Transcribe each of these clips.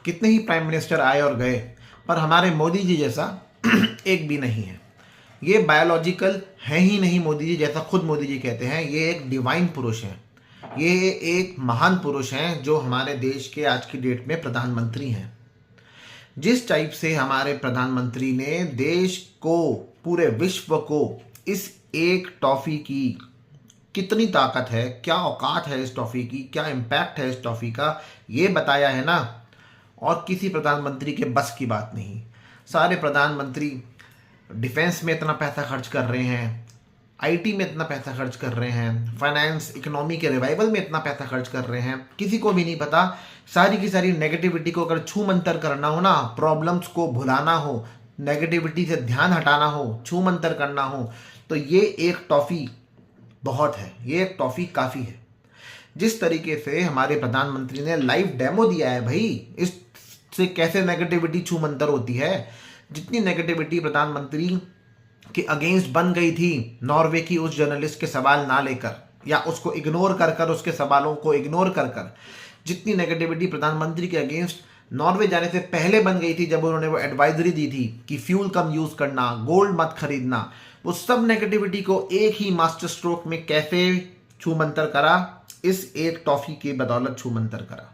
कितने ही prime minister आए और गए, पर हमारे मोदी जी जैसा एक भी नहीं है। ये बायोलॉजिकल है ही नहीं। मोदी जी जैसा खुद मोदी जी कहते हैं, ये एक डिवाइन पुरुष हैं। ये एक महान पुरुष हैं जो हमारे देश के आज की डेट में प्रधानमंत्री हैं। जिस टाइप से हमारे प्रधानमंत्री ने देश को, पूरे विश्व को इस एक टॉफी की कितनी ताकत है, क्या औकात है इस टॉफी की, क्या इम्पैक्ट है इस टॉफी का, ये बताया है ना। और किसी प्रधानमंत्री के बस की बात नहीं। सारे प्रधानमंत्री डिफेंस में इतना पैसा खर्च कर रहे हैं, आईटी में इतना पैसा खर्च कर रहे हैं, फाइनेंस इकोनॉमी के रिवाइवल में इतना पैसा खर्च कर रहे हैं, किसी को भी नहीं पता। सारी की सारी नेगेटिविटी को अगर छू मंतर करना हो ना, प्रॉब्लम्स को भुलाना हो, नेगेटिविटी से ध्यान हटाना हो, छू मंतर करना हो, तो ये एक टॉफी बहुत है, ये एक टॉफी काफ़ी है। जिस तरीके से हमारे प्रधानमंत्री ने लाइव डेमो दिया है भाई, इससे कैसे नेगेटिविटी छू मंतर होती है। जितनी नेगेटिविटी प्रधानमंत्री के अगेंस्ट बन गई थी नॉर्वे की उस जर्नलिस्ट के सवाल ना लेकर, या उसको इग्नोर कर कर, उसके सवालों को इग्नोर कर कर, जितनी नेगेटिविटी प्रधानमंत्री के अगेंस्ट नॉर्वे जाने से पहले बन गई थी, जब उन्होंने वो एडवाइजरी दी थी कि फ्यूल कम यूज करना, गोल्ड मत खरीदना, वो सब नेगेटिविटी को एक ही मास्टर स्ट्रोक में कैसे छू मंतर करा, इस एक टॉफी की बदौलत छू मंतर करा।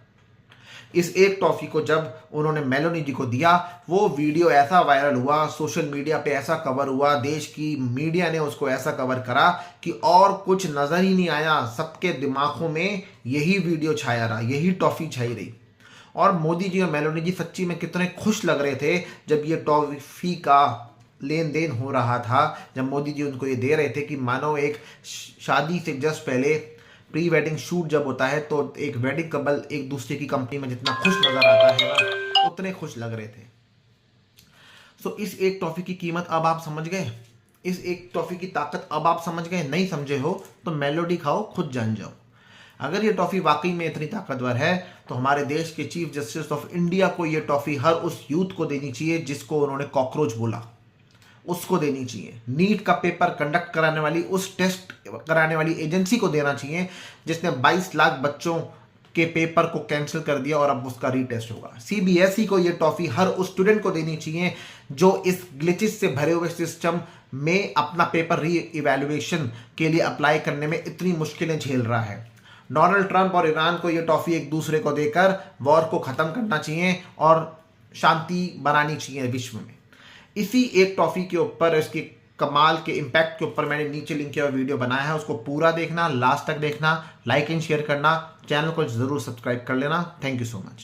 इस एक टॉफी को जब उन्होंने मेलोनी जी को दिया, वो वीडियो ऐसा वायरल हुआ, सोशल मीडिया पे ऐसा कवर हुआ, देश की मीडिया ने उसको ऐसा कवर करा कि और कुछ नजर ही नहीं आया। सबके दिमागों में यही वीडियो छाया रहा, यही टॉफी छाई रही। और मोदी जी और मेलोनी जी सच्ची में कितने खुश लग रहे थे जब ये टॉफी का लेन देन हो रहा था, जब मोदी जी उनको ये दे रहे थे कि मानो एक शादी से जस्ट पहले प्री वेडिंग शूट जब होता है तो एक वेडिंग कपल एक दूसरे की कंपनी में जितना खुश नजर आता है ना, उतने खुश लग रहे थे। सो इस एक टॉफी की कीमत अब आप समझ गए, इस एक टॉफी की ताकत अब आप समझ गए। नहीं समझे हो तो मेलोडी खाओ, खुद जान जाओ। अगर ये टॉफी वाकई में इतनी ताकतवर है तो हमारे देश के चीफ जस्टिस ऑफ इंडिया को ये टॉफी हर उस यूथ को देनी चाहिए जिसको उन्होंने कॉकरोच बोला, उसको देनी चाहिए। नीट का पेपर कंडक्ट कराने वाली, उस टेस्ट कराने वाली एजेंसी को देना चाहिए जिसने 22 लाख बच्चों के पेपर को कैंसिल कर दिया और अब उसका रीटेस्ट होगा। सीबीएसई को ये टॉफी हर उस स्टूडेंट को देनी चाहिए जो इस ग्लिचेस से भरे हुए सिस्टम में अपना पेपर री इवैल्यूएशन के लिए अप्लाई करने में इतनी मुश्किलें झेल रहा है। डोनाल्ड ट्रंप और ईरान को ये टॉफी एक दूसरे को देकर वॉर को खत्म करना चाहिए और शांति बनानी चाहिए विश्व में। इसी एक टॉफी के ऊपर, इसके कमाल के इम्पैक्ट के ऊपर मैंने नीचे लिंक किया वीडियो बनाया है, उसको पूरा देखना, लास्ट तक देखना, लाइक एंड शेयर करना, चैनल को जरूर सब्सक्राइब कर लेना। Thank you so much.